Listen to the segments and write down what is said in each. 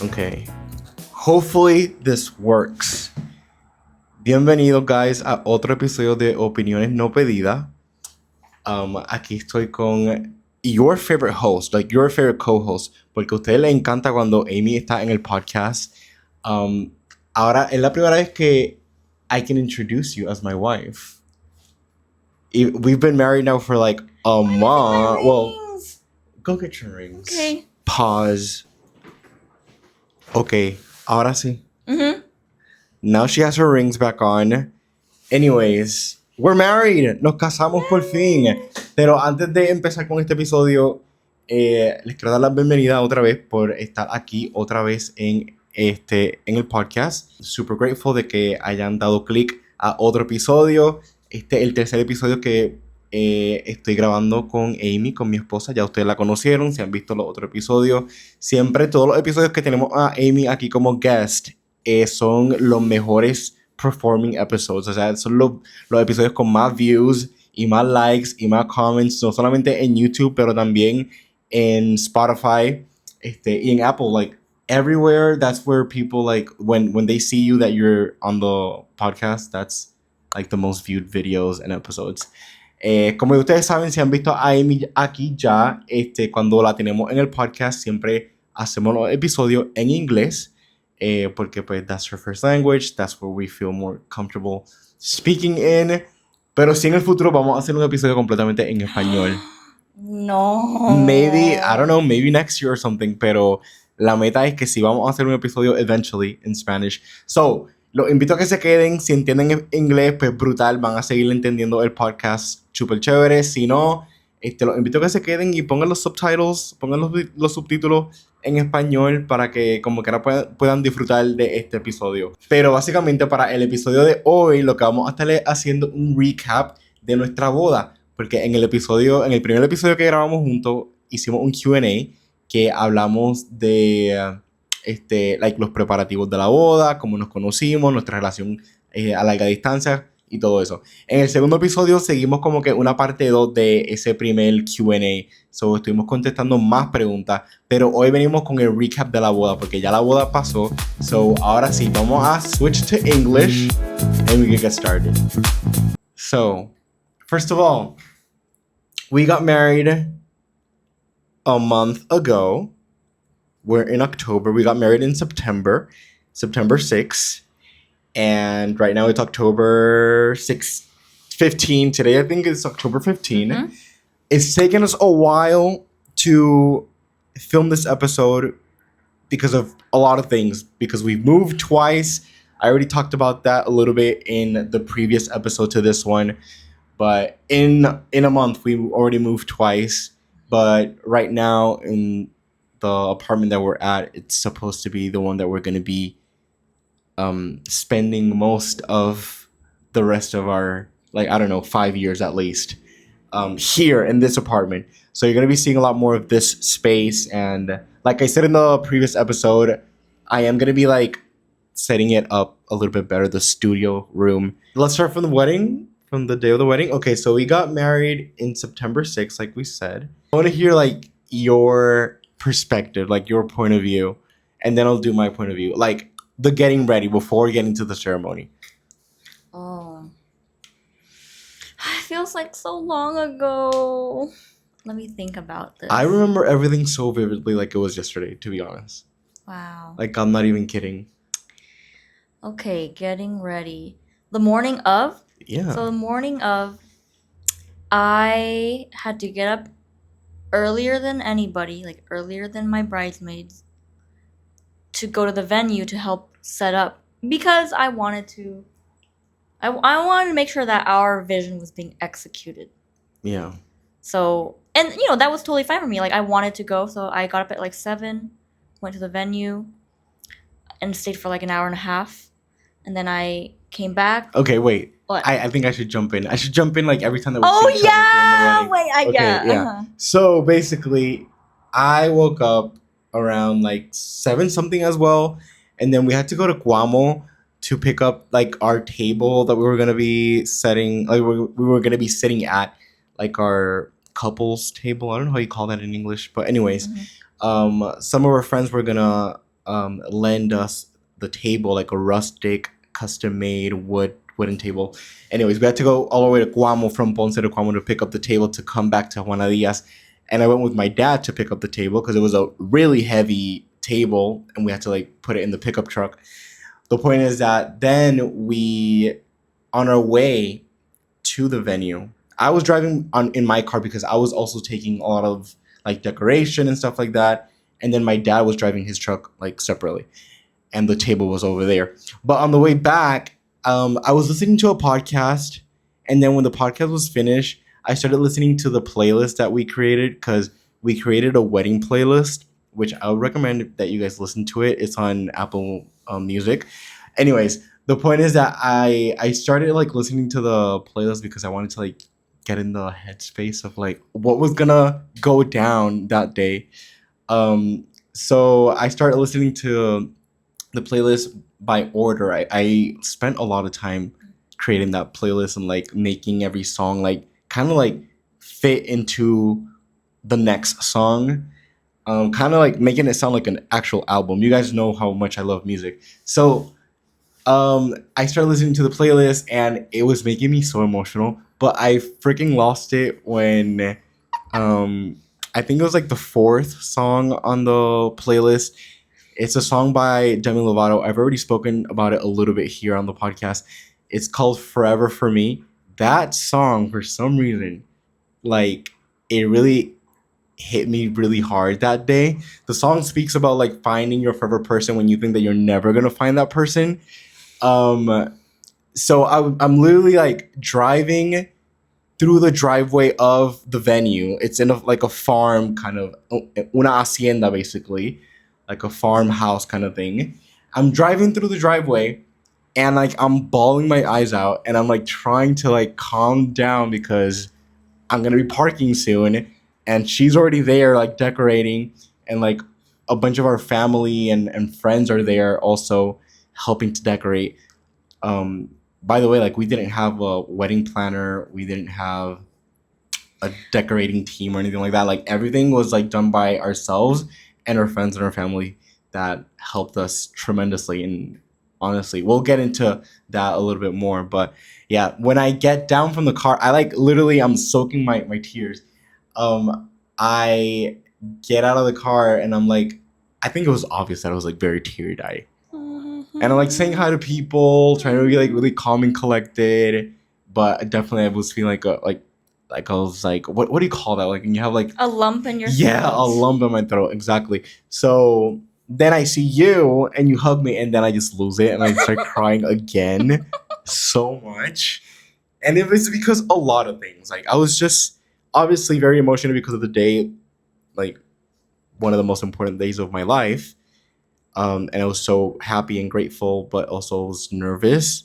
Okay. Hopefully this works. Bienvenidos, guys, a otro episodio de Opiniones no pedidas. Aquí estoy con your favorite host, like your favorite co-host, porque a ustedes les encanta cuando Amy está en el podcast. Ahora es la primera vez que I can introduce you as my wife. We've been married now for like a month. Well, go get your rings. Okay. Pause. Okay, ahora sí. Mm-hmm. Now she has her rings back on. Anyways, we're married. Nos casamos por fin. Pero antes de empezar con este episodio, les quiero dar la bienvenida otra vez por estar aquí otra vez en el podcast. Super grateful de que hayan dado click a otro episodio. Este es el tercer episodio que estoy grabando con Amy, con mi esposa. Ya ustedes la conocieron, si han visto los otros episodios. Siempre todos los episodios que tenemos a Amy aquí como guest son los mejores performing episodes. O sea, son los episodios con más views y más likes y más comments, no solamente en YouTube, pero también en Spotify y en Apple. Like, everywhere, that's where people, like, when they see you that you're on the podcast, that's like the most viewed videos and episodes. Como ustedes saben, si han visto a Amy aquí ya, cuando la tenemos en el podcast, siempre hacemos los episodios en inglés, porque pues that's her first language, that's where we feel more comfortable speaking in. Pero si en el futuro vamos a hacer un episodio completamente en español. No. Maybe, I don't know, maybe next year or something, pero la meta es que si vamos a hacer un episodio eventually in Spanish. So, los invito a que se queden. Si entienden inglés, pues brutal, van a seguir entendiendo el podcast súper chévere. Si no, los invito a que se queden y pongan los subtitles, pongan los subtítulos en español para que como que ahora puedan disfrutar de este episodio. Pero básicamente para el episodio de hoy lo que vamos a estar haciendo un recap de nuestra boda. Porque en el primer episodio que grabamos juntos, hicimos un Q&A que hablamos de like los preparativos de la boda, cómo nos conocimos, nuestra relación a larga distancia y todo eso. En el segundo episodio seguimos como que una parte 2 de ese primer Q&A. So, estuvimos contestando más preguntas, pero hoy venimos con el recap de la boda porque ya la boda pasó. So, ahora sí, vamos a switch to English and we can get started. So, first of all, we got married a month ago. We're in October. We got married in September 6th. And right now it's October 15. Today I think it's October 15. Mm-hmm. It's taken us a while to film this episode because of a lot of things. Because we've moved twice. I already talked about that a little bit in the previous episode to this one. But in a month, we already moved twice. But right now, in the apartment that we're at, it's supposed to be the one that we're going to be spending most of the rest of our, 5 years at least, here in this apartment. So you're going to be seeing a lot more of this space. And like I said in the previous episode, I am going to be setting it up a little bit better, the studio room. Let's start from the wedding. From the day of the wedding. Okay, so we got married in September 6th, like we said. I want to hear your perspective, your point of view, and then I'll do my point of view, the getting ready before getting to the ceremony. Oh, it feels like so long ago. Let me think about this. I remember everything so vividly, like it was yesterday, to be honest. Wow. I'm not even kidding. Okay, getting ready. The morning of? Yeah. So the morning of, I had to get up earlier than anybody, earlier than my bridesmaids, to go to the venue to help set up because I wanted to make sure that our vision was being executed. Yeah. So, and that was totally fine for me. I wanted to go, so I got up at 7, went to the venue, and stayed for an hour and a half, and then I came back. Okay, wait. What? I think I should jump in. I should jump in every time that we see each other during the wedding. Yeah. Uh-huh. So basically, I woke up around 7 something as well, and then we had to go to Guamo to pick up our table that we were gonna be setting. We were gonna be sitting at our couples table. I don't know how you call that in English, but anyways, some of our friends were gonna lend us the table, like a rustic, custom-made wooden table. Anyways, we had to go all the way to Guamo, from Ponce to Guamo, to pick up the table to come back to Juana Diaz. And I went with my dad to pick up the table because it was a really heavy table and we had to like put it in the pickup truck. The point is that then on our way to the venue, I was driving in my car because I was also taking a lot of like decoration and stuff like that. And then my dad was driving his truck like separately. And the table was over there. But on the way back, I was listening to a podcast. And then when the podcast was finished, I started listening to the playlist that we created, because we created a wedding playlist, which I would recommend that you guys listen to it. It's on Apple Music. Anyways, the point is that I started like listening to the playlist because I wanted to like get in the headspace of like what was gonna go down that day. So I started listening to the playlist by order. I spent a lot of time creating that playlist and like making every song like kind of like fit into the next song. Kind of like making it sound like an actual album. You guys know how much I love music. So I started listening to the playlist and it was making me so emotional. But I freaking lost it when I think it was like the fourth song on the playlist. It's a song by Demi Lovato. I've already spoken about it a little bit here on the podcast. It's called Forever for Me. That song, for some reason, like it really hit me really hard that day. The song speaks about like finding your forever person when you think that you're never gonna find that person. So I'm literally like driving through the driveway of the venue. It's in like a farm, kind of una hacienda, basically, like a farmhouse kind of thing. I'm driving through the driveway and like I'm bawling my eyes out and I'm like trying to like calm down because I'm gonna be parking soon and she's already there like decorating, and like a bunch of our family and friends are there also helping to decorate. By the way, like we didn't have a wedding planner, we didn't have a decorating team or anything like that. Like everything was like done by ourselves and our friends and our family that helped us tremendously. And honestly, we'll get into that a little bit more. But yeah, when I get down from the car, I like literally I'm soaking my tears. I get out of the car and I'm like, I think it was obvious that I was like very teary eyed. And I'm like saying hi to people, trying to be like really calm and collected. But definitely I was feeling like I was like, what do you call that? Like when you have like a lump in your throat. Yeah, a lump in my throat, exactly. So then I see you and you hug me and then I just lose it and I start crying again so much. And it was because a lot of things. Like I was just obviously very emotional because of the day, like one of the most important days of my life. And I was so happy and grateful, but also was nervous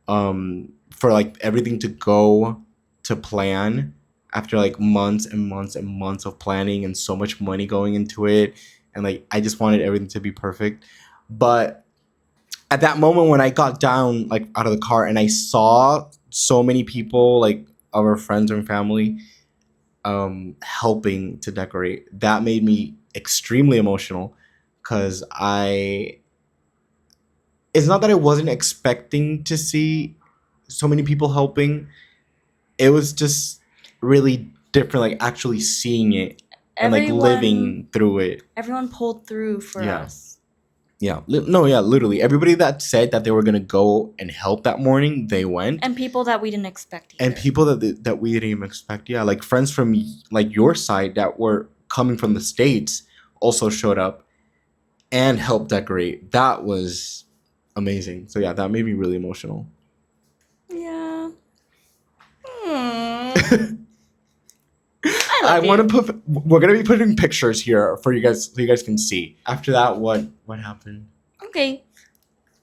for like everything to go to plan after like months and months and months of planning and so much money going into it. And like I just wanted everything to be perfect. But at that moment when I got down like out of the car and I saw so many people, like our friends and family, helping to decorate, that made me extremely emotional. Because it's not that I wasn't expecting to see so many people helping. It was just really different, like actually seeing it and like living through it. Everyone pulled through for us. Yeah. Literally. Everybody that said that they were going to go and help that morning, they went. And people that we didn't expect either. And people that we didn't even expect. Yeah, like friends from like your side that were coming from the States also showed up and help decorate. That was amazing. So yeah, that made me really emotional. Yeah. We're gonna be putting pictures here for you guys so you guys can see. After that, what happened? Okay.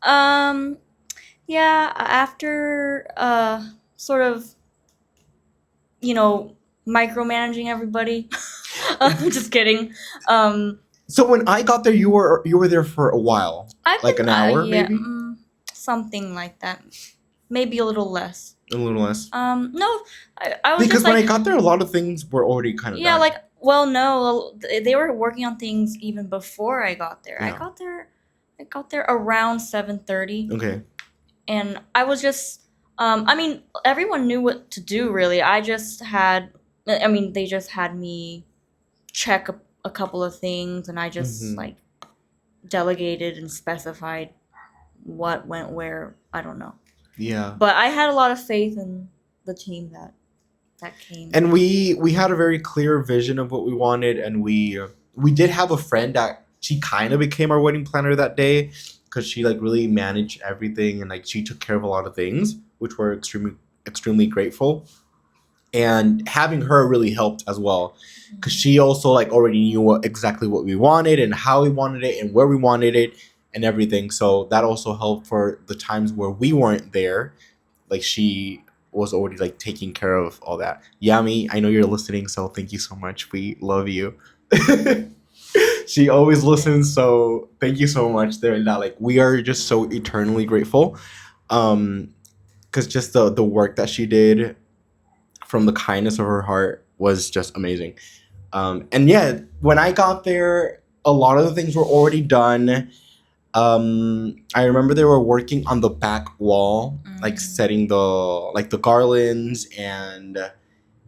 Yeah, after sort of, micromanaging everybody. Just kidding. So when I got there, you were there for a while, like an hour, maybe, something like that, maybe a little less. A little less. No, I was because just like, when I got there, a lot of things were already kind of done. Like Well, no, they were working on things even before I got there. Yeah. I got there around 7:30. Okay. And I was just I mean, everyone knew what to do really. They just had me check a couple of things, and I just like delegated and specified what went where. I don't know. Yeah. But I had a lot of faith in the team that came. And we had a very clear vision of what we wanted, and we did have a friend that she kind of became our wedding planner that day, because she like really managed everything, and like she took care of a lot of things, which we're extremely grateful. And having her really helped as well, because she also like already knew exactly what we wanted and how we wanted it and where we wanted it and everything. So that also helped for the times where we weren't there. Like she was already like taking care of all that. Yami, I know you're listening, so thank you so much. We love you. She always listens, so thank you so much there. And that like we are just so eternally grateful, because just the work that she did from the kindness of her heart was just amazing. And yeah, when I got there, a lot of the things were already done. I remember they were working on the back wall, like setting the garlands and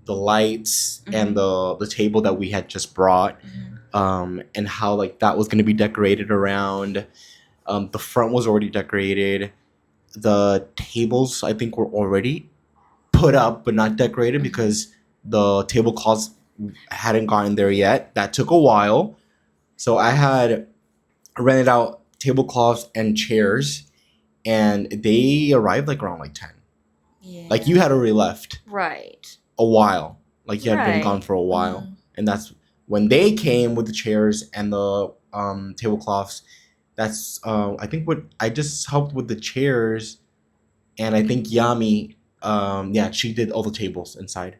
the lights and the table that we had just brought, and how like that was going to be decorated around. The front was already decorated. The tables, I think, were already put up but not decorated because the tablecloths hadn't gotten there yet. That took a while. So I had rented out tablecloths and chairs, and they arrived like around like 10. Yeah. Like you had already left Right. a while. Like you had been Right. gone for a while. And that's when they came with the chairs and the tablecloths. That's I think what I just helped with the chairs, and I think Yami, yeah, she did all the tables inside.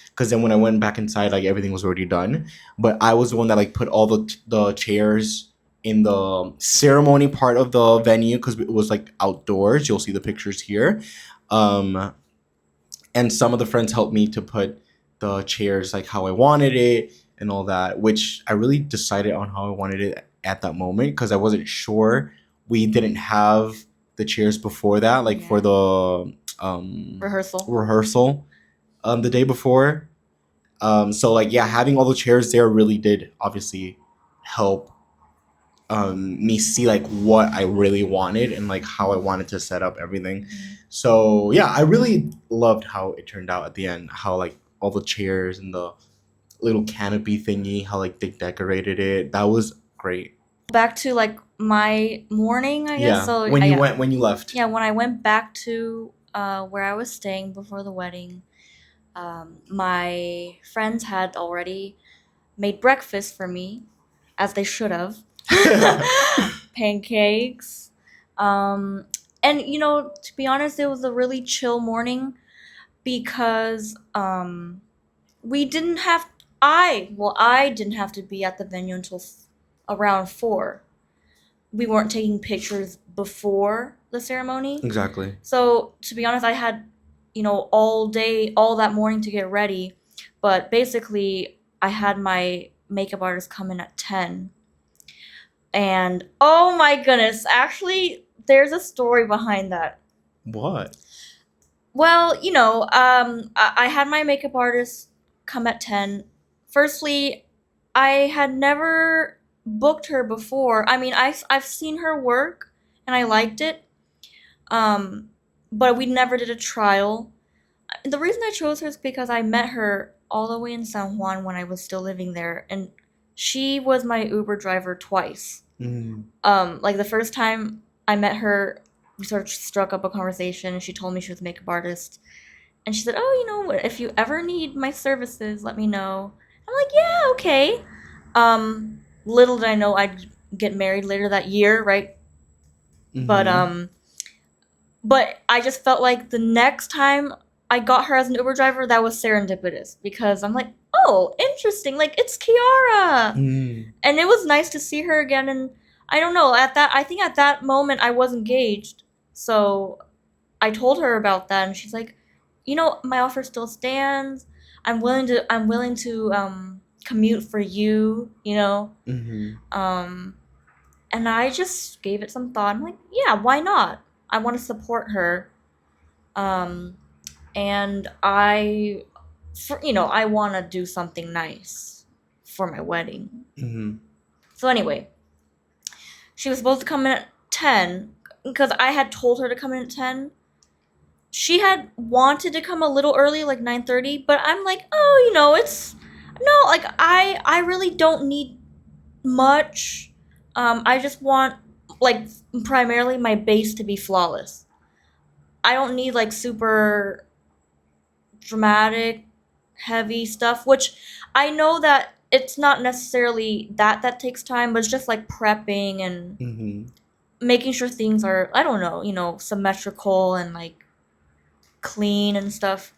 Because then when I went back inside, like everything was already done. But I was the one that like put all the chairs in the ceremony part of the venue, because it was like outdoors. You'll see the pictures here. And some of the friends helped me to put the chairs like how I wanted it and all that, which I really decided on how I wanted it at that moment, because I wasn't sure. We didn't have the chairs before that, like for the rehearsal the day before. So like yeah, having all the chairs there really did obviously help me see like what I really wanted and like how I wanted to set up everything. So yeah, I really loved how it turned out at the end, how like all the chairs and the little canopy thingy, how like they decorated it. That was great. Back to like my morning, I guess. Yeah. So when you left. Yeah, when I went back to where I was staying before the wedding, my friends had already made breakfast for me, as they should have. Pancakes. And you know, to be honest, it was a really chill morning because we didn't have I didn't have to be at the venue until around 4. We weren't taking pictures before the ceremony. Exactly. So to be honest, I had, you know, all that morning to get ready. But basically, I had my makeup artist come in at 10. And oh my goodness, actually, there's a story behind that. What? Well, you know, I had my makeup artist come at 10. Firstly, I had never booked her before. I mean, I've seen her work and I liked it. But we never did a trial. The reason I chose her is because I met her all the way in San Juan when I was still living there, and she was my Uber driver twice. Like the first time I met her, we sort of struck up a conversation, and she told me she was a makeup artist, and she said, "Oh, you know, if you ever need my services, let me know." I'm like, "Yeah, okay." Little did I know I'd get married later that year, right? But I just felt like the next time I got her as an Uber driver, that was serendipitous, because I'm like, oh, interesting, like it's Kiara. And it was nice to see her again. And I don't know, I think at that moment I was engaged, so I told her about that, and she's like, you know, my offer still stands. I'm willing to commute for you, you know. Mm-hmm. And I just gave it some thought. I'm like, yeah, why not? I want to support her. And I want to do something nice for my wedding. Mm-hmm. So anyway, she was supposed to come in at 10 because I had told her to come in at 10. She had wanted to come a little early, like 9:30, but I'm like, oh, it's no, like I really don't need much. I just want like primarily my base to be flawless. I don't need like super dramatic, heavy stuff, which I know that it's not necessarily that takes time, but it's just like prepping and Mm-hmm. making sure things are, I don't know, symmetrical and like clean and stuff.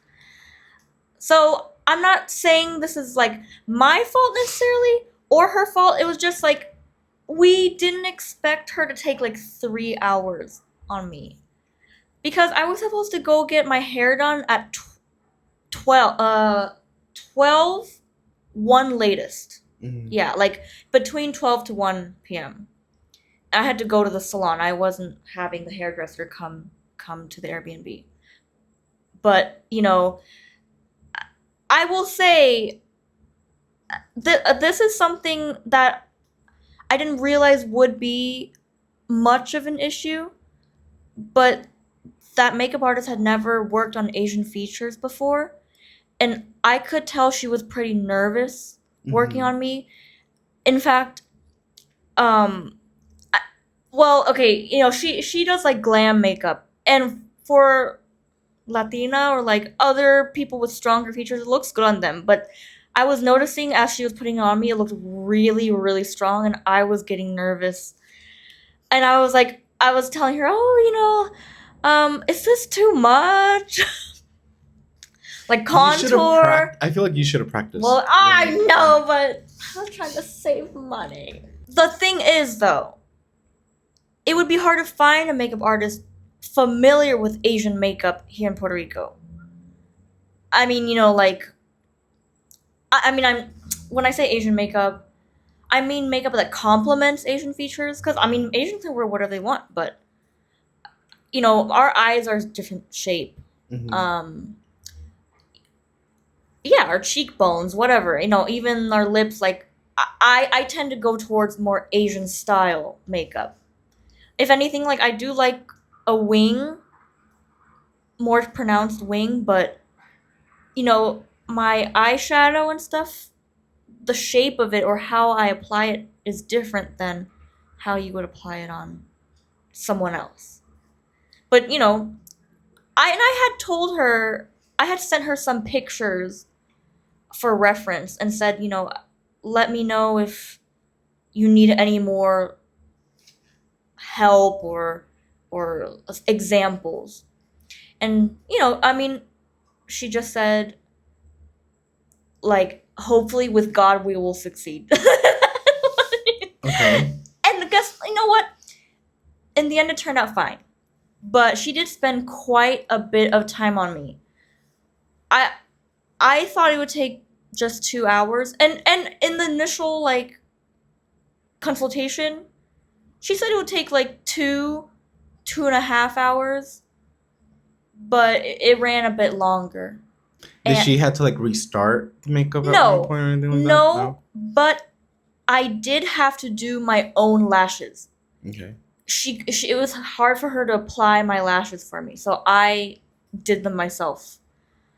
So I'm not saying this is like my fault necessarily or her fault. It was just like we didn't expect her to take like 3 hours on me because I was supposed to go get my hair done at 12 1 latest. Mm-hmm. Yeah, like between 12 to 1 p.m. I had to go to the salon. I wasn't having the hairdresser come to the Airbnb. But, I will say that this is something that I didn't realize would be much of an issue, but that makeup artist had never worked on Asian features before, and I could tell she was pretty nervous working Mm-hmm. on me. In fact, well, okay, she does like glam makeup, and for Latina or like other people with stronger features, it looks good on them. But I was noticing as she was putting it on me, it looked really, really strong, and I was getting nervous. And I was like, I was telling her, is this too much? Like contour. I feel like you should have practiced. Well, I know, but I was trying to save money. The thing is, though, it would be hard to find a makeup artist familiar with Asian makeup here in Puerto Rico. I mean, when I say Asian makeup, I mean makeup that complements Asian features. Because, Asians can wear whatever they want, but, our eyes are different shape. Mm-hmm. Yeah, our cheekbones, whatever. Even our lips, like, I tend to go towards more Asian style makeup. If anything, like, I do like a wing, more pronounced wing, but, my eyeshadow and stuff, the shape of it or how I apply it is different than how you would apply it on someone else. But, I had told her, I had sent her some pictures for reference and said, let me know if you need any more help or examples. And, she just said, like, hopefully with God we will succeed. Okay. And guess, you know what? In the end, it turned out fine. But she did spend quite a bit of time on me. I thought it would take just 2 hours. And in the initial, like, consultation, she said it would take, like, 2.5 hours. But it ran a bit longer. Did she have to like restart the makeup at No. one point or anything like that? No, but I did have to do my own lashes. Okay. It was hard for her to apply my lashes for me, so I did them myself.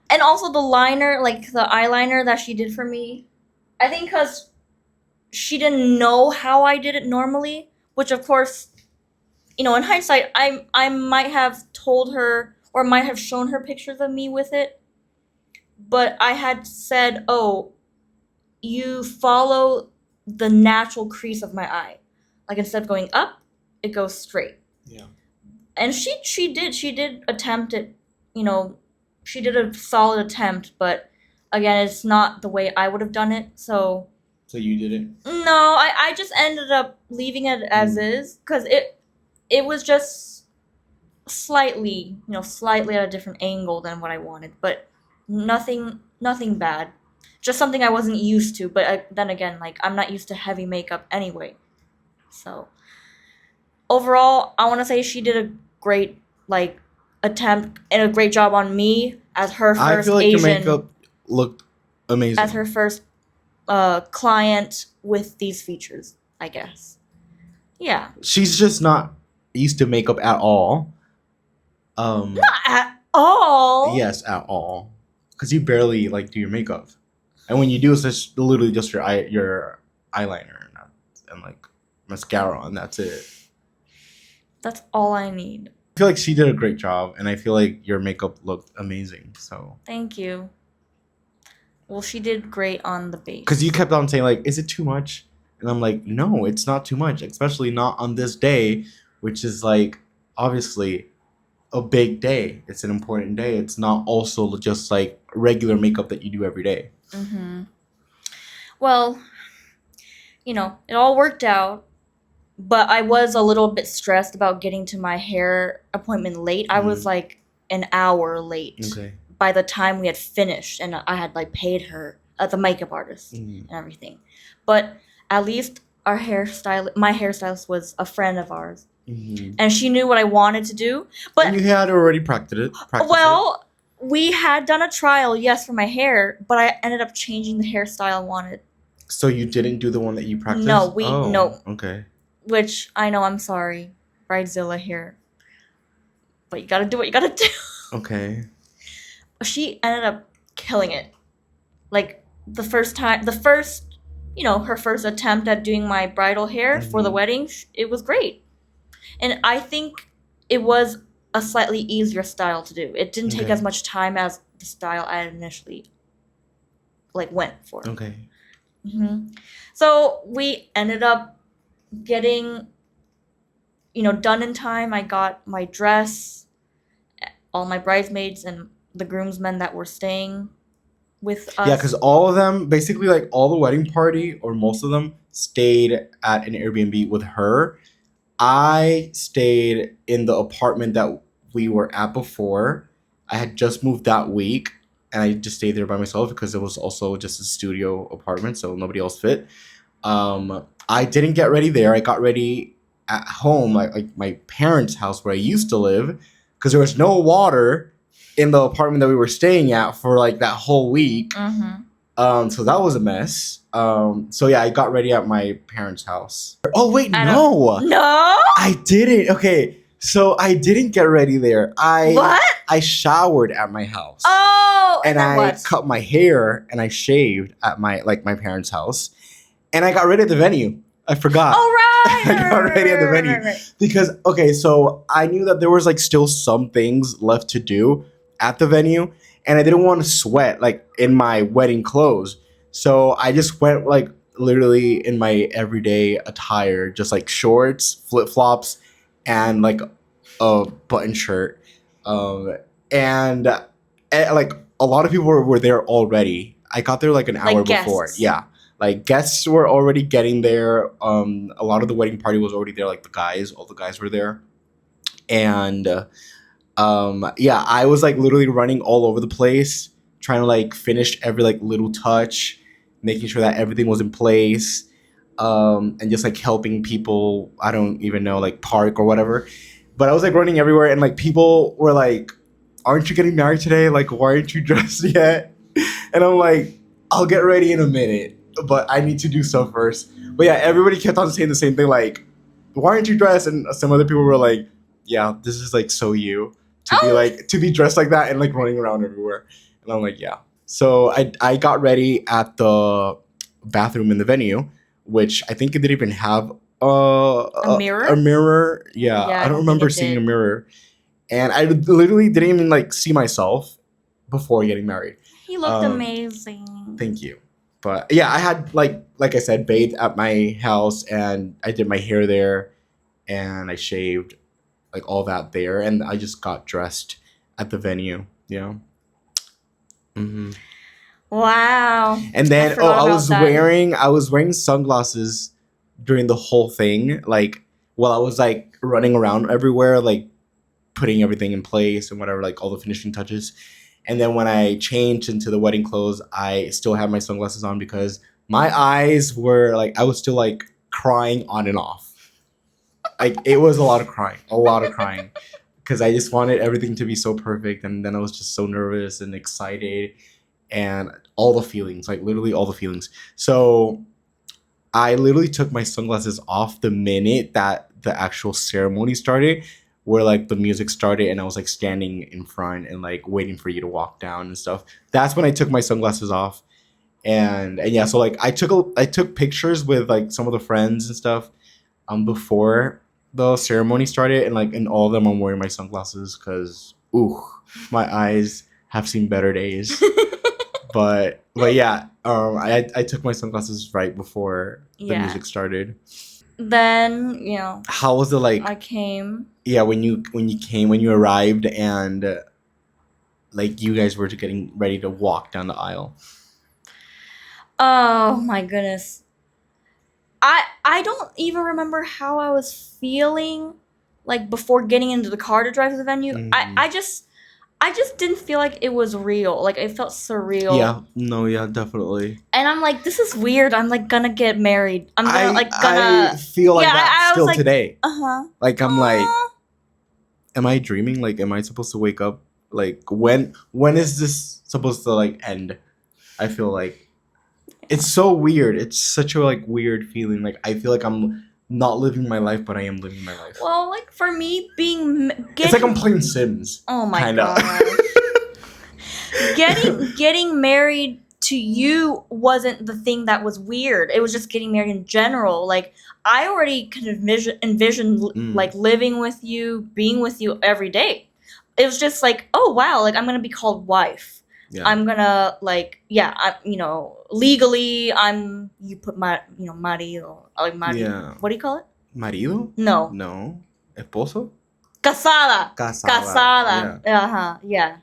And also the liner, like the eyeliner that she did for me, I think because she didn't know how I did it normally, which of course, in hindsight, I might have told her or might have shown her pictures of me with it, but I had said, oh, you follow the natural crease of my eye. Like, instead of going up, it goes straight. Yeah. And she did attempt it, she did a solid attempt, but again, it's not the way I would have done it, so you did it? No, I just ended up leaving it as is, because it was just slightly at a different angle than what I wanted, but nothing bad. just something I wasn't used to. But then again, like, I'm not used to heavy makeup anyway. So overall, I want to say she did a great like attempt and a great job on me as her first I feel like Asian, your makeup looked amazing. as her first client with these features, I guess. Yeah. She's just not used to makeup at all. Not at all. Yes, at all. Because you barely like do your makeup, and when you do, it's just literally just your eyeliner and like mascara, and that's it. That's all I need. I feel like she did a great job, and I feel like your makeup looked amazing. So Thank you. Well, she did great on the base. because you kept on saying like, "Is it too much?" And I'm like, "No, it's not too much, especially not on this day, which is like obviously a big day. It's an important day. It's not also just like regular makeup that you do every day." Mm-hmm. Well, it all worked out, but I was a little bit stressed about getting to my hair appointment late. I was like an hour late Okay. by the time we had finished, and I had like paid her, the makeup artist, and everything. But at least my hairstylist was a friend of ours, and she knew what I wanted to do. But And you had already practiced it. well, we had done a trial, yes, for my hair, but I ended up changing the hairstyle I wanted. So you didn't do the one that you practiced? No, no. Okay. Which I know, I'm sorry, Bridezilla here, but you gotta do what you gotta do. Okay. She ended up killing it. Like her first attempt at doing my bridal hair for the wedding, it was great. And I think it was a slightly easier style to do. It didn't take as much time as the style I initially went for. Okay. So we ended up getting done in time. I got my dress, all my bridesmaids and the groomsmen that were staying with us. Yeah, because all of them, basically like all the wedding party or most of them stayed at an Airbnb with her. I stayed in the apartment that we were at before. I had just moved that week, and I just stayed there by myself because it was also just a studio apartment, so nobody else fit. I didn't get ready there. I got ready at home, like my parents' house where I used to live, because there was no water in the apartment that we were staying at for like that whole week. So that was a mess. So yeah, I got ready at my parents' house. Oh wait, no, I didn't. Okay, so I didn't get ready there. I showered at my house. Oh, and I cut my hair and I shaved at my parents' house, and I got ready at the venue. I forgot. Oh, right. I got ready at the venue because so I knew that there was like still some things left to do at the venue, and I didn't want to sweat like in my wedding clothes. So I just went like literally in my everyday attire, just like shorts, flip-flops, and like a button shirt. And like a lot of people were there already. I got there like an hour before. Yeah. Like guests were already getting there. A lot of the wedding party was already there. Like all the guys were there. And yeah, I was like literally running all over the place, trying to like finish every like little touch, making sure that everything was in place, and just like helping people, I don't even know, like park or whatever. But I was like running everywhere, and like people were like, "Aren't you getting married today? Like, why aren't you dressed yet?" And I'm like, "I'll get ready in a minute, but I need to do stuff first." But yeah, everybody kept on saying the same thing, like, "Why aren't you dressed?" And some other people were like, "Yeah, this is like so you to be dressed like that and like running around everywhere." And I'm like, "Yeah." So I got ready at the bathroom in the venue, which I think it didn't even have a mirror. A mirror, yeah. I don't remember seeing a mirror, and I literally didn't even like see myself before getting married. He looked amazing. Thank you. But yeah, I had like I said, bathed at my house, and I did my hair there, and I shaved, like all that there, and I just got dressed at the venue. Yeah. Wow. And then I was wearing sunglasses during the whole thing, like while I was like running around everywhere, like putting everything in place and whatever, like all the finishing touches. And then when I changed into the wedding clothes, I still had my sunglasses on because my eyes were like, I was still like crying on and off. Like it was a lot of crying. Because I just wanted everything to be so perfect. And then I was just so nervous and excited and all the feelings, like literally all the feelings. So I literally took my sunglasses off the minute that the actual ceremony started, where like the music started and I was like standing in front and like waiting for you to walk down and stuff. That's when I took my sunglasses off. And yeah, so like I took pictures with like some of the friends and stuff before the ceremony started, and like in all of them I'm wearing my sunglasses because my eyes have seen better days. but yeah, I took my sunglasses right before the music started. Then how was it like? I came. Yeah, when you arrived and like you guys were getting ready to walk down the aisle. Oh my goodness. I don't even remember how I was feeling like before getting into the car to drive to the venue. I just didn't feel like it was real. Like it felt surreal. Yeah, definitely. And I'm like, this is weird. I'm like gonna get married. I feel like that still today. Like I'm like, am I dreaming? Like, am I supposed to wake up? Like when is this supposed to like end? I feel like it's so weird. It's such a like weird feeling. Like I feel like I'm not living my life, but I am living my life. Well, like for me, it's like I'm playing Sims. Oh my kinda. God. Getting married to you wasn't the thing that was weird. It was just getting married in general. Like I already kind of envisioned like living with you, being with you every day. It was just like, oh wow, like I'm gonna be called wife. Yeah. I'm gonna like, legally you put marido, like marido. Yeah. What do you call it? Marido? No. Esposo? Casada. Yeah. Yeah.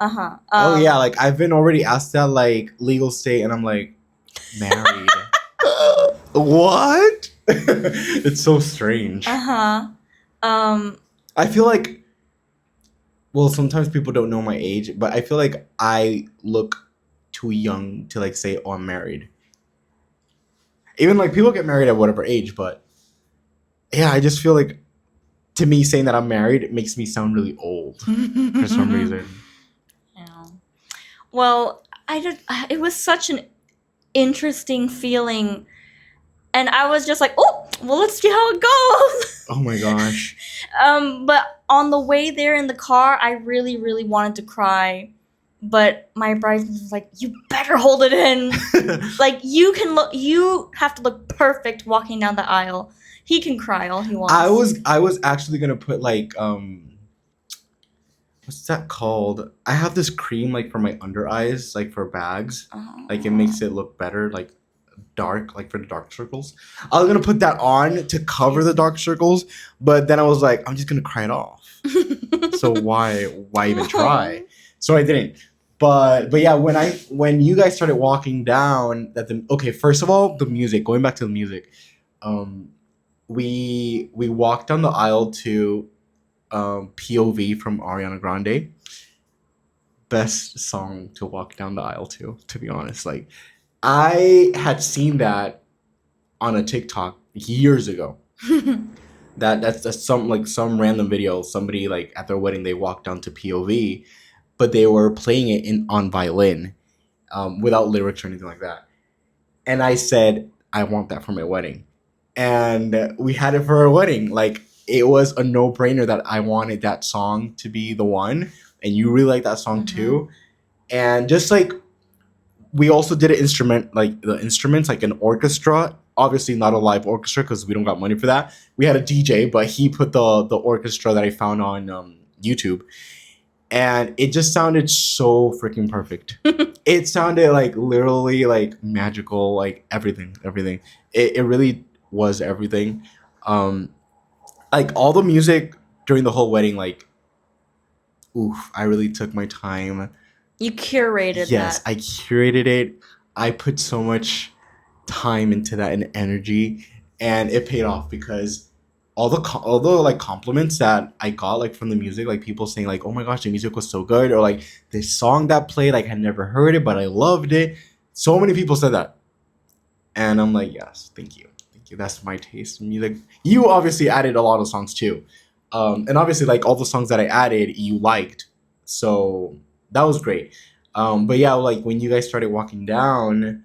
Oh yeah, like I've been already asked that like legal state, and I'm like, married. What? It's so strange. I feel like, well, sometimes people don't know my age, but I feel like I look too young to like say, oh, I'm married. Even like people get married at whatever age, but yeah, I just feel like to me saying that I'm married, it makes me sound really old for some reason. Yeah. Well, it was such an interesting feeling, and I was just like, oh, well, let's see how it goes. Oh my gosh. But on the way there in the car, I really, really wanted to cry. But my bridesmaid was like, you better hold it in. Like, you have to look perfect walking down the aisle. He can cry all he wants. I was actually going to put, like, what's that called? I have this cream, like, for my under eyes, like, for bags. Oh. Like, it makes it look better, like, dark, like, for the dark circles. I was going to put that on to cover the dark circles, but then I was like, I'm just going to cry it off. So why even try? So I didn't. But yeah, when you guys started walking down, first of all, the music. Going back to the music, we walked down the aisle to POV from Ariana Grande. Best song to walk down the aisle to be honest. Like, I had seen that on a TikTok years ago. That's some random video. Somebody like at their wedding, they walked down to POV. But they were playing it on violin, without lyrics or anything like that. And I said, I want that for my wedding. And we had it for our wedding. Like, it was a no-brainer that I wanted that song to be the one. And you really like that song too. And just like, we also did an instrument, like the instruments, like an orchestra. Obviously not a live orchestra because we don't got money for that. We had a DJ, but he put the orchestra that I found on YouTube. And it just sounded so freaking perfect. It sounded like literally like magical, like everything. It really was everything. Like all the music during the whole wedding, like, I really took my time. You curated that. Yes, I curated it. I put so much time into that and energy, and it paid off because all the like compliments that I got like from the music, like people saying like, "Oh my gosh, the music was so good," or like this song that played, like I never heard it, but I loved it. So many people said that, and I'm like, yes, thank you. That's my taste in music. You obviously added a lot of songs too, and obviously like all the songs that I added, you liked, so that was great. But yeah, like when you guys started walking down,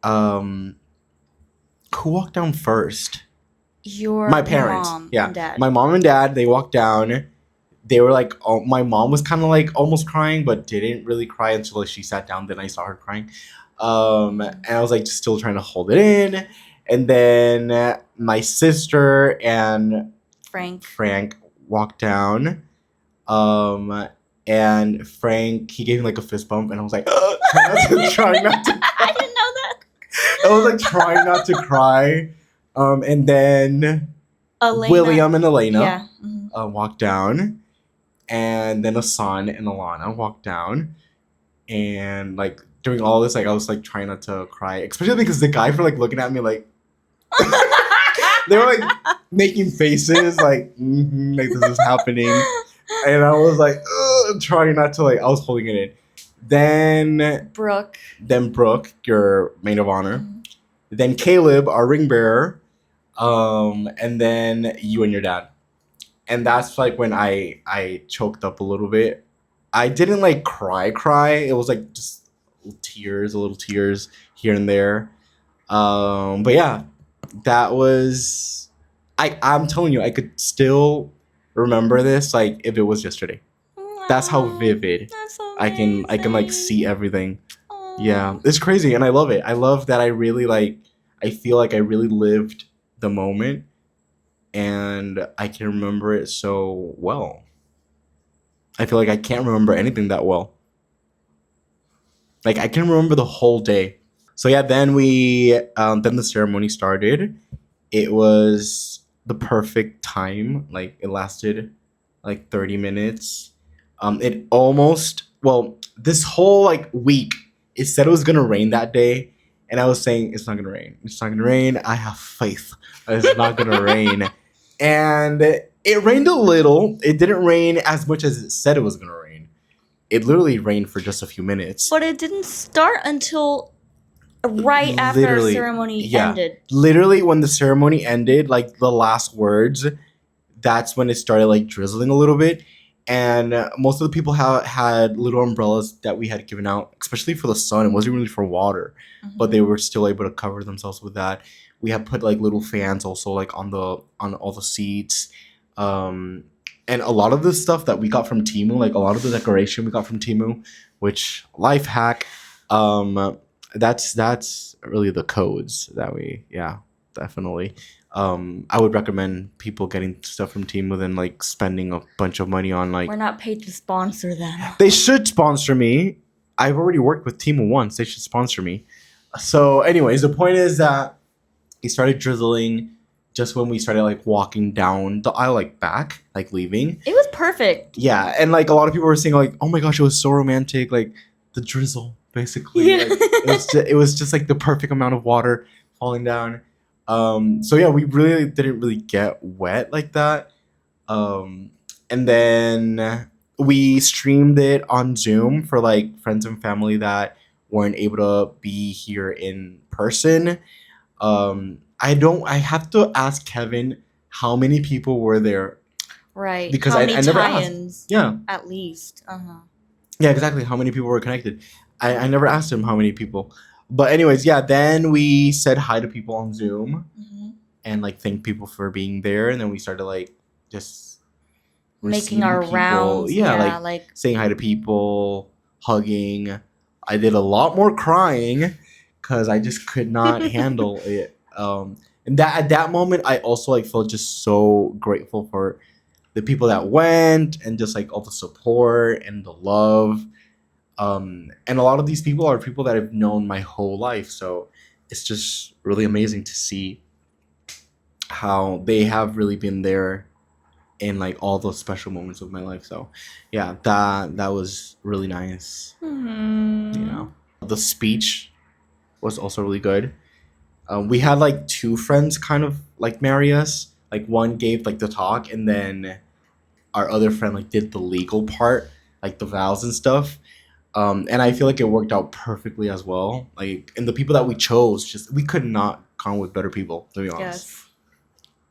um, who walked down first? Your My parents. mom Yeah, and dad. my mom and dad. They walked down. They were like, oh, my mom was kind of like almost crying, but didn't really cry until like she sat down. Then I saw her crying, and I was like still trying to hold it in. And then my sister and Frank walked down, and Frank, he gave me like a fist bump, and I was like, trying not to I didn't know that. I was like trying not to cry. And then Elena. William and Elena Yeah. Mhm. walked down, and then Asan and Alana walked down, and like during all this, like I was like trying not to cry, especially because the guys were like looking at me like they were like making faces like like this is happening, and I was like trying not to like I was holding it in. Then Brooke, your maid of honor. Mhm. Then Caleb, our ring bearer, and then you and your dad. And that's like when I choked up a little bit. I didn't like cry. It was like just little tears here and there. But yeah, that was I'm telling you, I could still remember this like if it was yesterday. That's how Aw, vivid that's I can like amazing. see everything. Aw. Yeah, it's crazy, and I love it. I love that I really like. I feel like I really lived the moment, and I can remember it so well. I feel like I can't remember anything that well. Like I can remember the whole day. So yeah, then then the ceremony started. It was the perfect time. Like it lasted like 30 minutes. It almost well this whole like week it said it was gonna rain that day, and I was saying it's not gonna rain. It's not gonna rain. I have faith that it's not gonna rain, and it rained a little. It didn't rain as much as it said it was gonna rain. It literally rained for just a few minutes. But it didn't start until right after our Literally, ceremony yeah. ended. Literally, when the ceremony ended, like the last words, that's when it started like drizzling a little bit. And most of the people had little umbrellas that we had given out, especially for the sun. It wasn't really for water, but they were still able to cover themselves with that. We had put like little fans also like on all the seats, and a lot of the stuff that we got from Temu, like a lot of the decoration we got from Temu, which life hack. That's really the codes that we definitely. I would recommend people getting stuff from Temu than like spending a bunch of money on like We're not paid to sponsor them. they should sponsor me. I've already worked with Temu once. They should sponsor me. So anyways, the point is that it started drizzling just when we started like walking down the aisle, like back, like leaving. It was perfect. Yeah, and like a lot of people were saying like, "Oh my gosh, it was so romantic!" Like the drizzle, basically. Yeah. Like, it was just like the perfect amount of water falling down. So yeah, we really didn't really get wet like that. And then we streamed it on Zoom for like friends and family that weren't able to be here in person. I have to ask Kevin how many people were there. Right. Because How I many never tie-ins? asked. Yeah. At least. Uh-huh. Yeah, exactly. How many people were connected? I never asked him how many people. But anyways, yeah, then we said hi to people on Zoom and like thank people for being there, and then we started like just Making receiving our people. rounds. Yeah, like saying hi to people, hugging. I did a lot more crying because I just could not handle it. And that at that moment, I also like felt just so grateful for the people that went and just like all the support and the love. And a lot of these people are people that I've known my whole life, so it's just really amazing to see how they have really been there in like all those special moments of my life. So yeah, that was really nice. The speech was also really good. We had like two friends kind of like marry us. Like one gave like the talk, and then our other friend like did the legal part, like the vows and stuff. And I feel like it worked out perfectly as well. Like, and the people that we chose, just we could not come with better people, to be honest.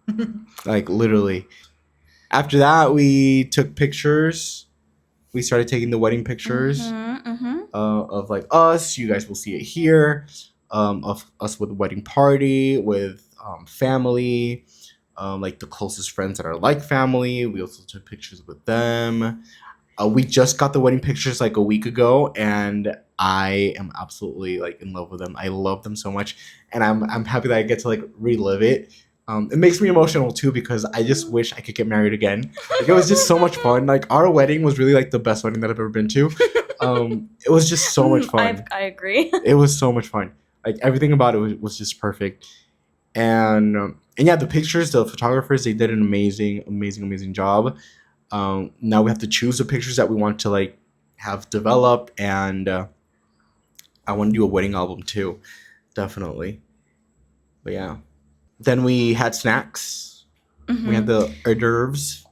Yes. Like literally. After that, we took pictures. We started taking the wedding pictures of like us. You guys will see it here. Of us with the wedding party, with family, like the closest friends that are like family. We also took pictures with them. We just got the wedding pictures like a week ago, and I am absolutely like in love with them. I love them so much, and I'm happy that I get to like relive it. It makes me emotional too because I just wish I could get married again. Like, it was just so much fun. Like our wedding was really like the best wedding that I've ever been to. It was just so much fun. I agree. It was so much fun. Like everything about it was just perfect. And yeah, the pictures, the photographers, they did an amazing job. Now we have to choose the pictures that we want to like have developed, and I want to do a wedding album too, definitely. But yeah, then we had snacks. We had the hors d'oeuvres,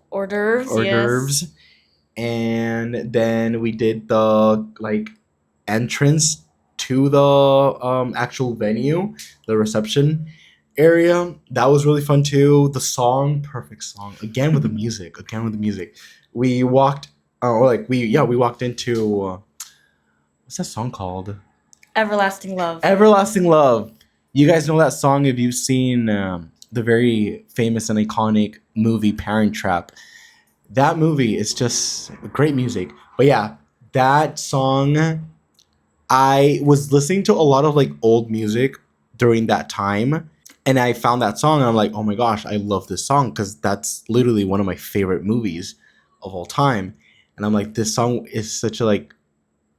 Yes. and then we did the like entrance to the actual venue, the reception area. That was really fun too. The song, perfect song. Again with the music. We walked we walked into what's that song called? Everlasting Love. Everlasting Love. You guys know that song if you've seen the very famous and iconic movie Parent Trap. That movie is just great music. But yeah, that song, I was listening to a lot of like old music during that time, and I found that song and I'm like, oh my gosh, I love this song because that's literally one of my favorite movies of all time. And I'm like, this song is such a like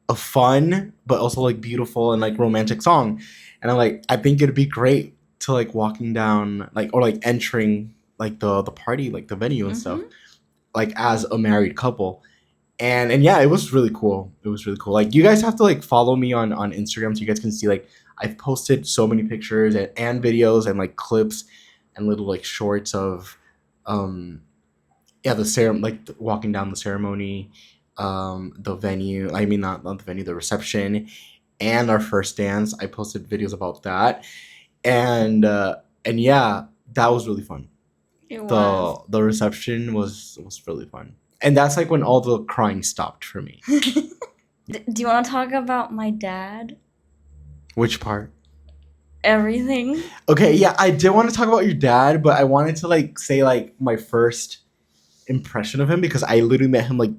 a fun but also like beautiful and like romantic song. And I'm like, I think it'd be great to like walking down like or like entering like the party, like the venue and stuff, like as a married couple. And yeah, it was really cool. Like you guys have to like follow me on Instagram so you guys can see like I've posted so many pictures and videos and like clips and little like shorts of the like walking down the ceremony, the venue. I mean not the venue, the reception, and our first dance. I posted videos about that, and yeah, that was really fun. It was. The reception was really fun, and that's like when all the crying stopped for me. Do you want to talk about my dad? Which part? Everything. Okay, yeah, I did want to talk about your dad, but I wanted to like say like my first impression of him because I literally met him like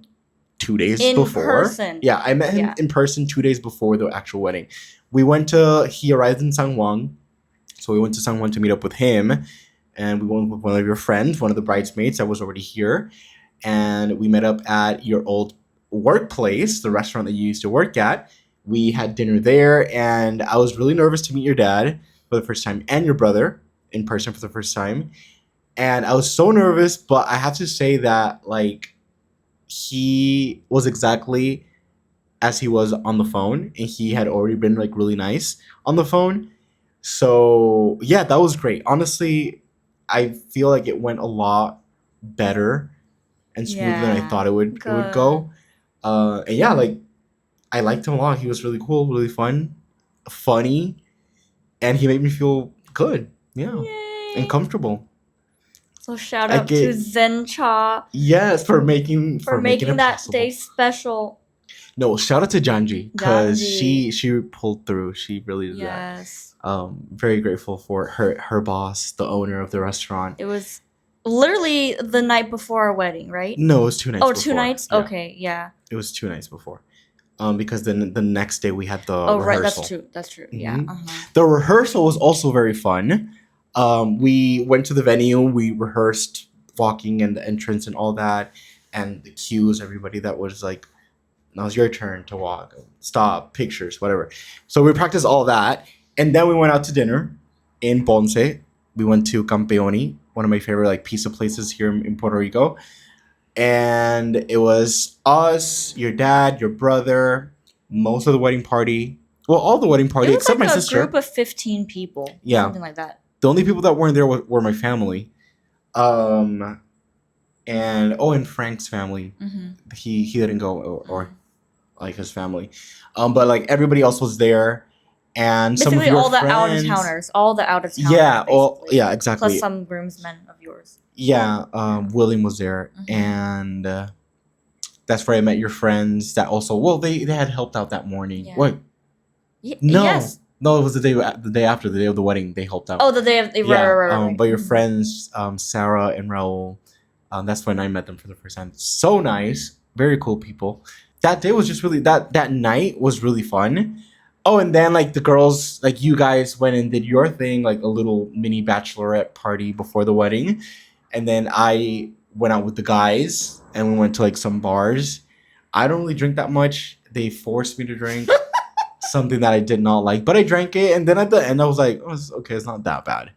2 days before. Person. Yeah, I met him in person 2 days before the actual wedding. He arrived in San Juan, so we went to San Juan to meet up with him, and we went with one of your friends, one of the bridesmaids that was already here, and we met up at your old workplace, the restaurant that you used to work at. We had dinner there, and I was really nervous to meet your dad for the first time and your brother in person for the first time. And I was so nervous, but I have to say that like he was exactly as he was on the phone, and he had already been like really nice on the phone. So yeah, that was great. Honestly, I feel like it went a lot better and smoother than I thought it would go. And yeah, like I liked him a lot. He was really cool, really fun, funny, and he made me feel good. Yeah. Yay. And comfortable. So shout out to Zencha. Yes, for making that possible. Day special. No, shout out to Janji because she pulled through. She really did that. Yes. Very grateful for her boss, the owner of the restaurant. It was literally the night before our wedding, right? No, it was 2 nights before. 2 nights? Yeah. Okay, yeah. It was 2 nights before. Because then the next day we had the rehearsal. Right, that's true. Mm-hmm. Yeah. The rehearsal was also very fun. We went to the venue, we rehearsed walking and the entrance and all that, and the cues, everybody that was like, now it's your turn to walk, stop, pictures, whatever. So we practiced all that, and then we went out to dinner in Ponce. We went to Campeoni, one of my favorite like pizza places here in Puerto Rico. And it was us, your dad, your brother, most of the wedding party. Well, all the wedding party except like my sister. A group of 15 people. Yeah. Something like that. The only people that weren't there were my family. And Frank's family, he didn't go, or like his family, but like everybody else was there, and some of Basically, your all the friends, out of towners. yeah, Basically. exactly, Plus some groomsmen of yours. yeah. William was there, and that's where I met your friends. That also, well, they had helped out that morning. Yeah. What? No, Yes. no, it was the day after, the day of the wedding. They helped out. Oh, the day of right. But your friends, Sarah and Raul, that's when I met them for the first time. So nice, very cool people. That day was just really that night was really fun. Oh, and then like the girls, like you guys went and did your thing, like a little mini bachelorette party before the wedding, and then I went out with the guys and we went to like some bars. I don't really drink that much. They forced me to drink something that I did not like, but I drank it, and then at the end I was like, oh, okay, it's not that bad.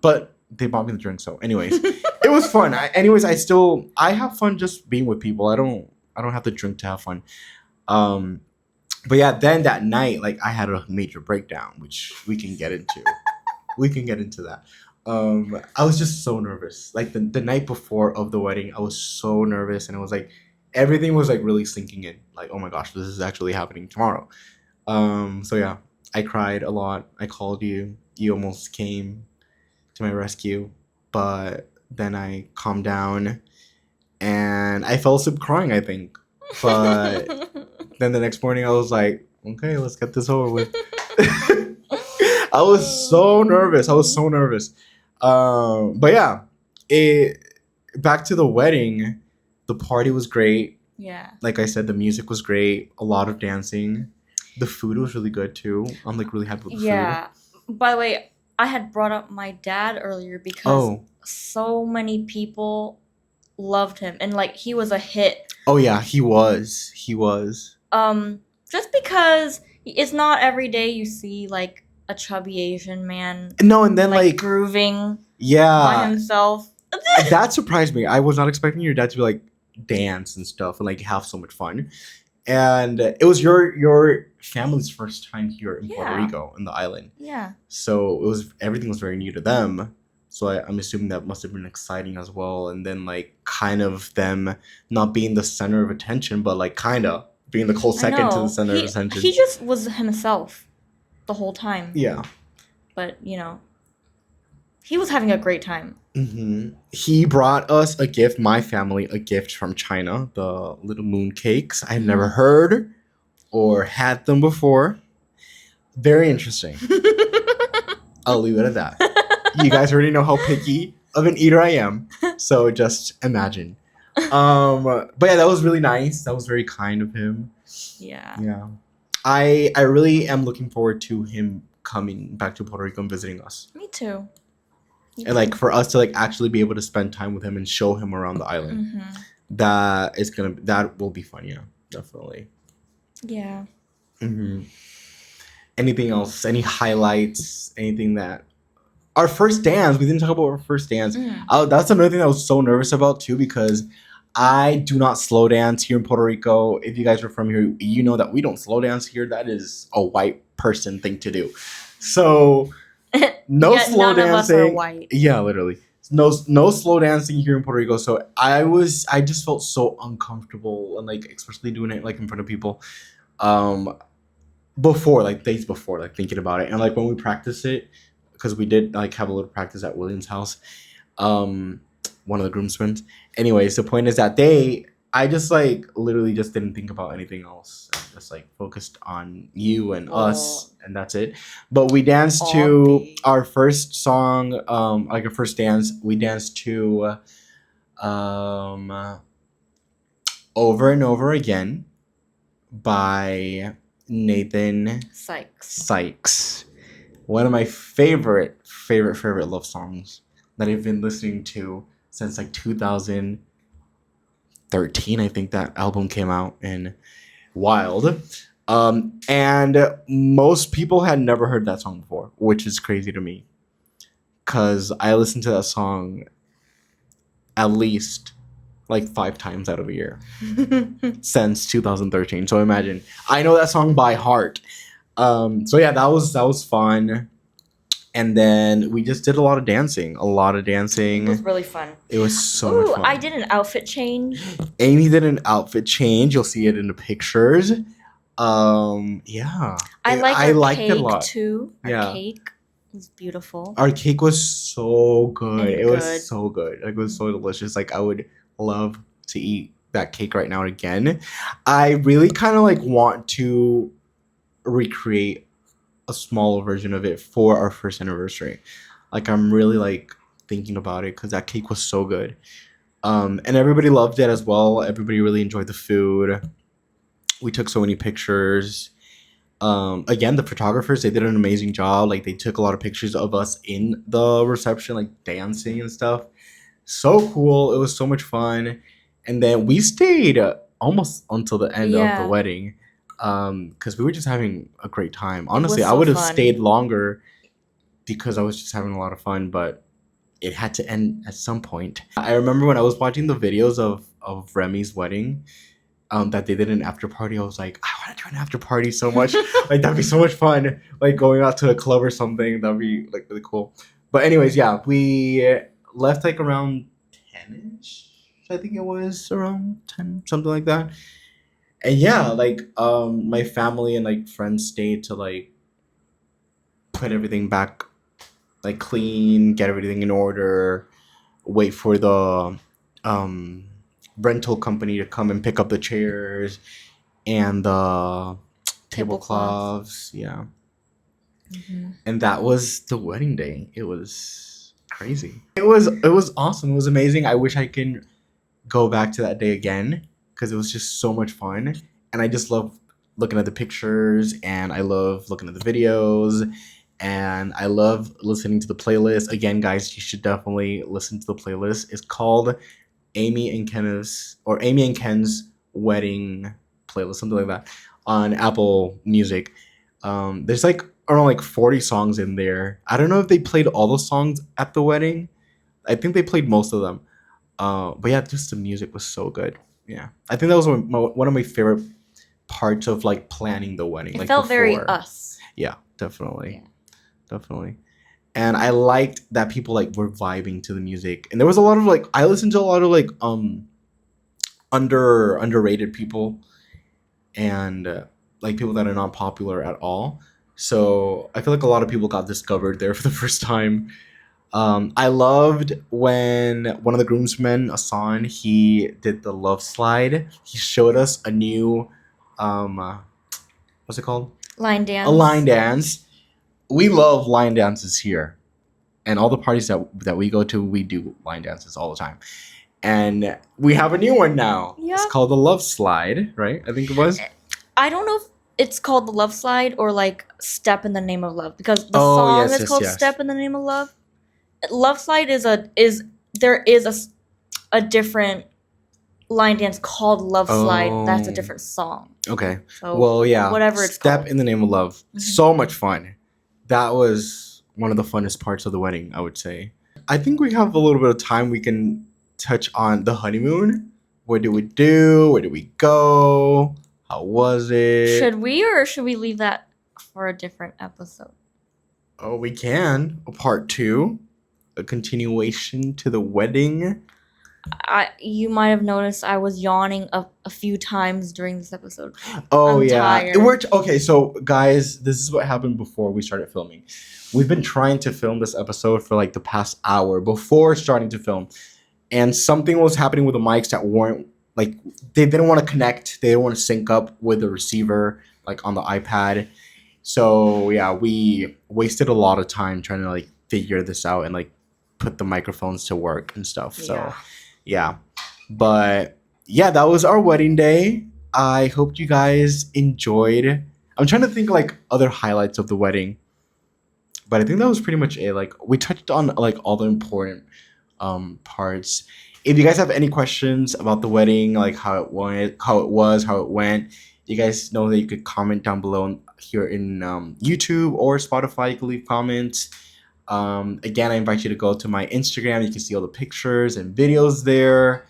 But they bought me the drink, so anyways, it was fun. I have fun just being with people. I don't have to drink to have fun. But yeah, then that night, like I had a major breakdown, which we can get into. We can get into that. I was just so nervous. Like the night before of the wedding, I was so nervous, and it was like everything was like really sinking in. Like, oh my gosh, this is actually happening tomorrow. So yeah, I cried a lot. I called you. You almost came to my rescue, but then I calmed down and I fell asleep crying, I think. But then the next morning I was like, okay, let's get this over with. I was so nervous. But yeah, back to the wedding, the party was great. Yeah. Like I said, the music was great. A lot of dancing. The food was really good too. I'm like really happy with the food. Yeah. By the way, I had brought up my dad earlier because so many people loved him, and like he was a hit. Oh yeah, he was. Just because it's not every day you see like a chubby Asian man. No, and then like grooving. Yeah. By himself. That surprised me. I was not expecting your dad to be like dance and stuff and like have so much fun. And it was your family's first time here in Puerto Rico, in the island. Yeah. So everything was very new to them. So I'm assuming that must have been exciting as well. And then like kind of them not being the center of attention, but like kind of being the close second to the center of attention. He just was himself the whole time. Yeah. But he was having a great time. Mm-hmm. He brought us a gift, my family, a gift from China, the little moon cakes. I had never heard or had them before. Very interesting. I'll leave it at that. You guys already know how picky of an eater I am, so just imagine. But yeah, that was really nice. That was very kind of him. Yeah. Yeah. I really am looking forward to him coming back to Puerto Rico and visiting us. Me too. And like for us to like actually be able to spend time with him and show him around the island. Mm-hmm. That will be fun, yeah, definitely. Yeah. Mm-hmm. Anything else? Any highlights? Anything that our first dance? We didn't talk about our first dance. That's another thing I was so nervous about too, because I do not slow dance here in Puerto Rico. If you guys are from here, you know that we don't slow dance here. That is a white person thing to do. So. No slow none dancing. Of us are white. Yeah, literally. No slow dancing here in Puerto Rico. So I just felt so uncomfortable, and like especially doing it like in front of people. Before, like days before, like thinking about it. And like when we practiced it, because we did like have a little practice at William's house. One of the groomsmen. Anyways, the point is that day I just like literally just didn't think about anything else. I just like focused on you and us, and that's it. But we danced to our first song, like our first dance. We danced to Over and Over Again by Nathan Sykes. One of my favorite love songs that I've been listening to since like 2013. I think that album came out, and wild. And most people had never heard that song before, which is crazy to me, because I listened to that song at least like 5 times out of a year since 2013. So imagine, I know that song by heart. So yeah, that was fun. And then we just did a lot of dancing. It was really fun. It was so much fun. I did an outfit change. Amy did an outfit change. You'll see it in the pictures. Yeah. I liked it a cake lot. too. Yeah. Our cake was beautiful. Our cake was so good. And It was good. so good. Like, it was so delicious. Like, I would love to eat that cake right now and again. I really kind of like want to recreate a smaller version of it for our first anniversary. Like, I'm really like thinking about it because that cake was so good. And everybody loved it as well. Everybody really enjoyed the food. We took so many pictures. Again, the photographers, they did an amazing job. Like, they took a lot of pictures of us in the reception, like dancing and stuff. So cool. It was so much fun. And then we stayed almost until the end of the Yeah. wedding. Because we were just having a great time. Honestly, I so would have fun. stayed longer because I was just having a lot of fun, but it had to end at some point. I remember when I was watching the videos of Remy's wedding, that they did an after party. I was like, I want to do an after party so much. Like, that'd be so much fun. Like, going out to a club or something. That'd be like really cool. But anyways, yeah, we left like around 10ish. I think it was around 10, something like that. And yeah, like my family and like friends stayed to like put everything back, like clean, get everything in order, wait for the rental company to come and pick up the chairs and the tablecloths. Yeah. Mm-hmm. And that was the wedding day. It was crazy. It was awesome. It was amazing. I wish I can go back to that day again because it was just so much fun. And I just love looking at the pictures, and I love looking at the videos, and I love listening to the playlist. Again, guys, you should definitely listen to the playlist. It's called Amy and Kenneth's, or Amy and Ken's wedding playlist, something like that, on Apple Music. There's like around like 40 songs in there. I don't know if they played all the songs at the wedding. I think they played most of them. But yeah, just the music was so good. Yeah, I think that was one of my favorite parts of like planning the wedding. It like felt very before. us. Yeah, definitely. Definitely. And I liked that people like were vibing to the music. And there was a lot of like, I listened to a lot of like underrated people, and like people that are not popular at all. So I feel like a lot of people got discovered there for the first time. I loved when one of the groomsmen, Asan, he did the love slide. He showed us a new what's it called? Line dance. A line dance. We love line dances here. And all the parties that we go to, we do line dances all the time. And we have a new one now. Yeah. It's called the love slide, right? I think it was. I don't know if it's called the love slide or like Step in the Name of Love, because the song is called Step in the Name of Love. Love slide is a different line dance called Love Slide. That's a different song. Okay. So well, yeah. whatever it's Step called. in the Name of Love. Mm-hmm. So much fun. That was one of the funnest parts of the wedding, I would say. I think we have a little bit of time. We can touch on the honeymoon. What did we do? Where did we go? How was it? Should we leave that for a different episode? Oh, we can. A part 2. A continuation to the wedding. You might have noticed I was yawning a few times during this episode. Oh, I'm yeah. tired. Okay, so guys, this is what happened before we started filming. We've been trying to film this episode for like the past hour before starting to film. And something was happening with the mics that weren't, like, they didn't want to connect. They didn't want to sync up with the receiver, like on the iPad. So, yeah, we wasted a lot of time trying to like figure this out and like put the microphones to work and stuff. Yeah. So, yeah. But yeah, that was our wedding day. I hope you guys enjoyed. I'm trying to think like other highlights of the wedding. But I think that was pretty much it. Like, we touched on like all the important parts. If you guys have any questions about the wedding, like how it went, you guys know that you could comment down below here in YouTube or Spotify. You can leave comments. Again, I invite you to go to my Instagram. You can see all the pictures and videos there.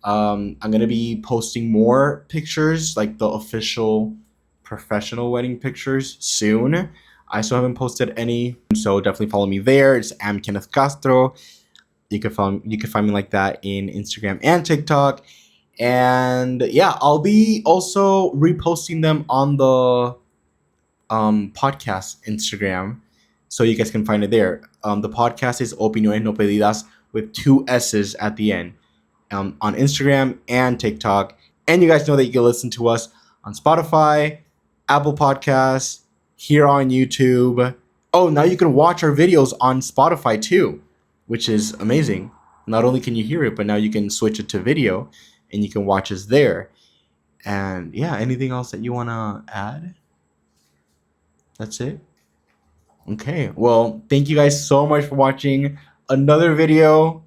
I'm gonna be posting more pictures, like the official professional wedding pictures, soon. I still haven't posted any, so definitely follow me there. It's Kenneth Castro. You can find me like that in Instagram and TikTok. And yeah, I'll be also reposting them on the podcast Instagram, so you guys can find it there. The podcast is Opniones, no Pedidas, with 2 S's at the end, on Instagram and TikTok. And you guys know that you can listen to us on Spotify, Apple Podcasts, here on YouTube. Oh, now you can watch our videos on Spotify too, which is amazing. Not only can you hear it, but now you can switch it to video and you can watch us there. And yeah, anything else that you want to add? That's it? Okay. Well, thank you guys so much for watching another video.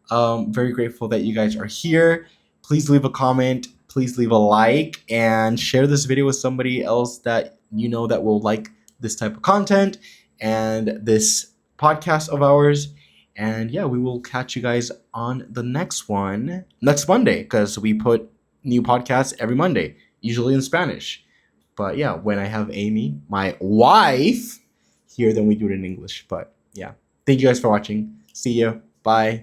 Very grateful that you guys are here. Please leave a comment. Please leave a like and share this video with somebody else that you know that will like this type of content and this podcast of ours. And yeah, we will catch you guys on the next one next Monday, because we put new podcasts every Monday, usually in Spanish. But yeah, when I have Amy, my wife, here, then we do it in English. But yeah, thank you guys for watching. See you. Bye.